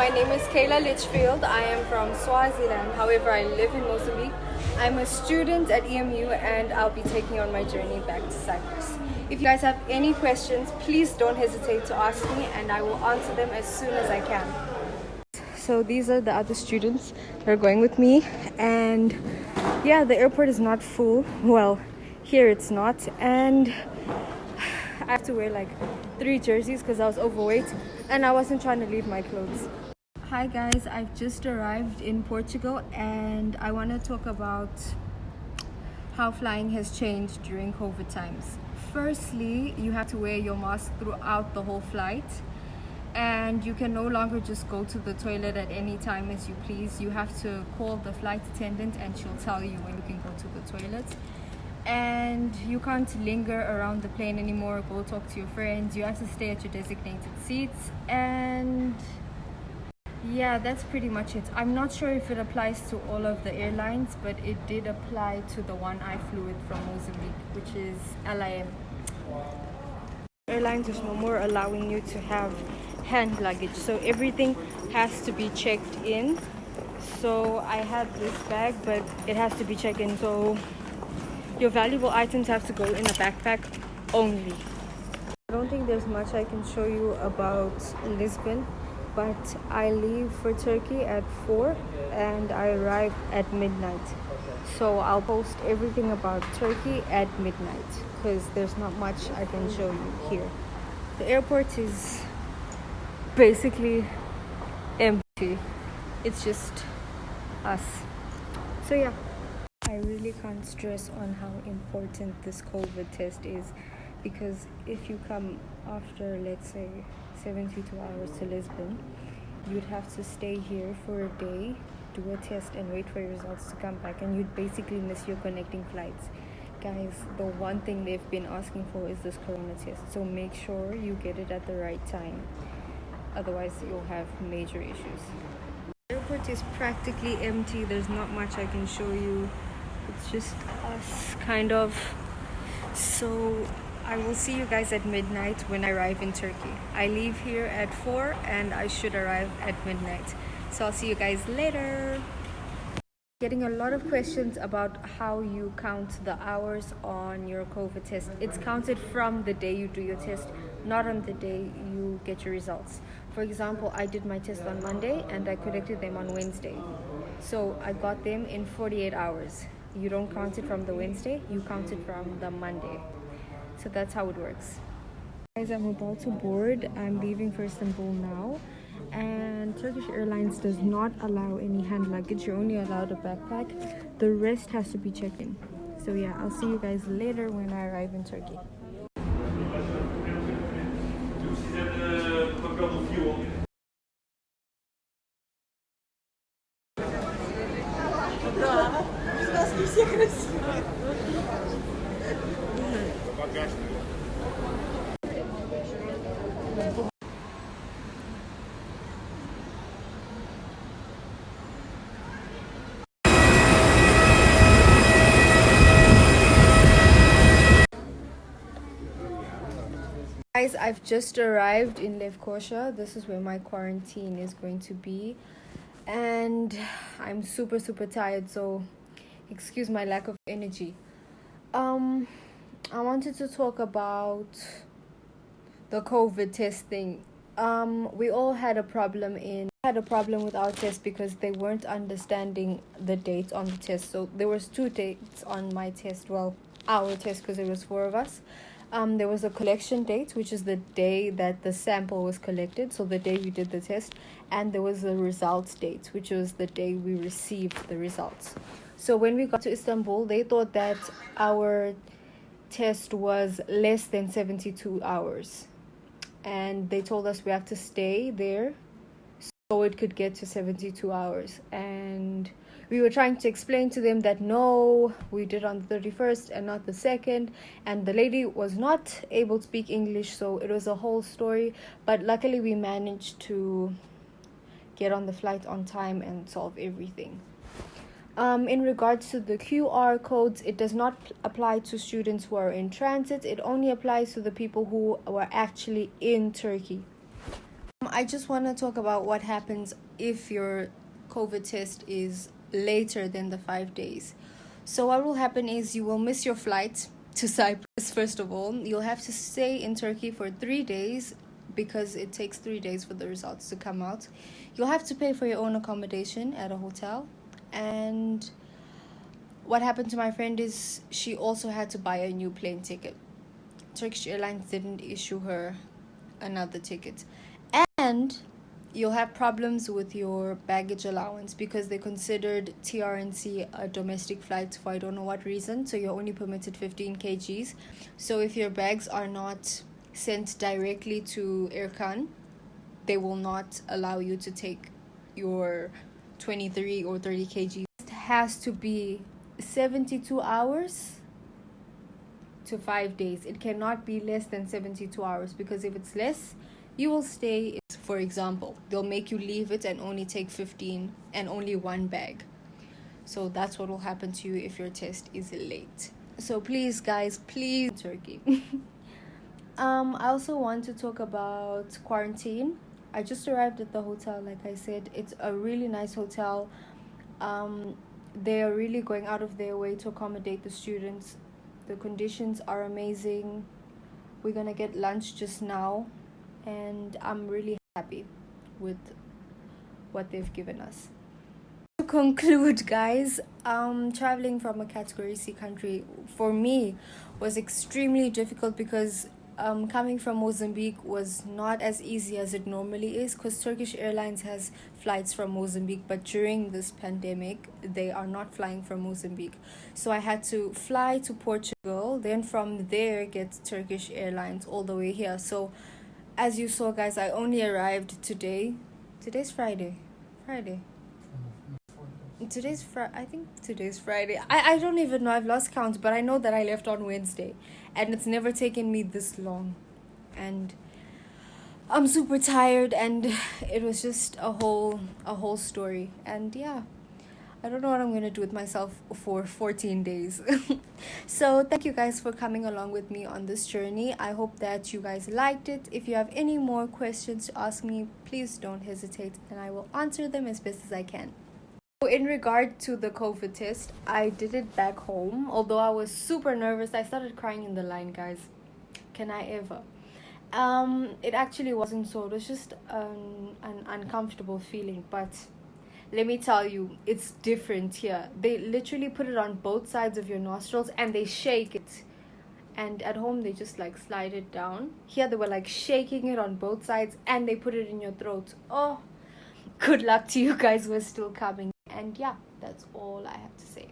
my name is Kayla Litchfield. I am from Swaziland. However, I live in Mozambique. I'm a student at EMU and I'll be taking on my journey back to Cyprus. If you guys have any questions, please don't hesitate to ask me and I will answer them as soon as I can. So these are the other students that are going with me, and yeah, the airport is not full. Well, here it's not, and I have to wear like 3 jerseys because I was overweight and I wasn't trying to leave my clothes. Hi guys, I've just arrived in Portugal and I want to talk about how flying has changed during COVID times. Firstly, you have to wear your mask throughout the whole flight, and you can no longer just go to the toilet at any time as you please. You have to call the flight attendant and she'll tell you when you can go to the toilet. And you can't linger around the plane anymore, go talk to your friends. You have to stay at your designated seats, and yeah, that's pretty much it. I'm not sure if it applies to all of the airlines, but it did apply to the one I flew with from Mozambique, which is LIM. Airlines is no more allowing you to have hand luggage, so everything has to be checked in. So I had this bag, but it has to be checked in, so your valuable items have to go in a backpack only. I don't think there's much I can show you about Lisbon, but I leave for Turkey at 4 and I arrive at midnight. So I'll post everything about Turkey at midnight because there's not much I can show you here. The airport is basically empty. It's just us. So yeah. I really can't stress on how important this COVID test is, because if you come after, let's say, 72 hours to Lisbon, you'd have to stay here for a day, do a test and wait for your results to come back, and you'd basically miss your connecting flights. Guys, the one thing they've been asking for is this corona test, so make sure you get it at the right time, otherwise you'll have major issues. The airport is practically empty. There's not much I can show you. It's just us, kind of. So I will see you guys at midnight when I arrive in Turkey. I leave here at 4 and I should arrive at midnight. So I'll see you guys later. Getting a lot of questions about how you count the hours on your COVID test. It's counted from the day you do your test, not on the day you get your results. For example, I did my test on Monday and I collected them on Wednesday. So I got them in 48 hours. You don't count it from the Wednesday, you count it from the Monday. So that's how it works. Guys, I'm about to board. I'm leaving for Istanbul now. And Turkish Airlines does not allow any hand luggage. You're only allowed a backpack. The rest has to be checked in. So yeah, I'll see you guys later when I arrive in Turkey. Guys, I've just arrived in Lefkoşa. This is where my quarantine is going to be, and I'm super tired, so excuse my lack of energy. I wanted to talk about the COVID test thing. We all had a problem with our test because they weren't understanding the date on the test. So there was 2 dates on my test, well, our test, because there was 4 of us. There was a collection date, which is the day that the sample was collected, so the day we did the test, and there was a results date, which was the day we received the results. So when we got to Istanbul, they thought that our test was less than 72 hours, and they told us we have to stay there so it could get to 72 hours. And we were trying to explain to them that no, we did on the 31st and not the 2nd, and the lady was not able to speak English, so it was a whole story. But luckily we managed to get on the flight on time and solve everything. In regards to the QR codes, it does not apply to students who are in transit. It only applies to the people who were actually in Turkey. I just want to talk about what happens if your COVID test is later than the 5 days. So what will happen is you will miss your flight to Cyprus. First of all, you'll have to stay in Turkey for 3 days because it takes 3 days for the results to come out. You'll have to pay for your own accommodation at a hotel. And what happened to my friend is she also had to buy a new plane ticket. Turkish Airlines didn't issue her another ticket. And you'll have problems with your baggage allowance because they considered TRNC a domestic flight for I don't know what reason. So you're only permitted 15 kgs. So if your bags are not sent directly to Erkan, they will not allow you to take your 23 or 30 kgs. It has to be 72 hours to 5 days. It cannot be less than 72 hours because if it's less, you will stay. For example, they'll make you leave it and only take 15 and only one bag. So that's what will happen to you if your test is late. So please, guys, please, Turkey. I also want to talk about quarantine. I just arrived at the hotel. Like I said, it's a really nice hotel. They are really going out of their way to accommodate the students. The conditions are amazing. We're gonna get lunch just now, and I'm really happy with what they've given us. To conclude, guys, traveling from a category C country for me was extremely difficult because coming from Mozambique was not as easy as it normally is because Turkish Airlines has flights from Mozambique, but during this pandemic they are not flying from Mozambique. So I had to fly to Portugal, then from there get Turkish Airlines all the way here. So as you saw, guys, I only arrived today. Today's Friday. I think today's Friday. I don't even know. I've lost count, but I know that I left on Wednesday. And it's never taken me this long. And I'm super tired, and it was just a whole story. And yeah, I don't know what I'm going to do with myself for 14 days. So thank you guys for coming along with me on this journey. I hope that you guys liked it. If you have any more questions to ask me, please don't hesitate, and I will answer them as best as I can. So in regard to the COVID test, I did it back home. Although I was super nervous, I started crying in the line, guys. Can I ever? It actually wasn't so. It was just an uncomfortable feeling, but let me tell you, it's different here. They literally put it on both sides of your nostrils and they shake it. And at home, they just like slide it down. Here, they were like shaking it on both sides and they put it in your throat. Oh, good luck to you guys who are still coming. And yeah, that's all I have to say.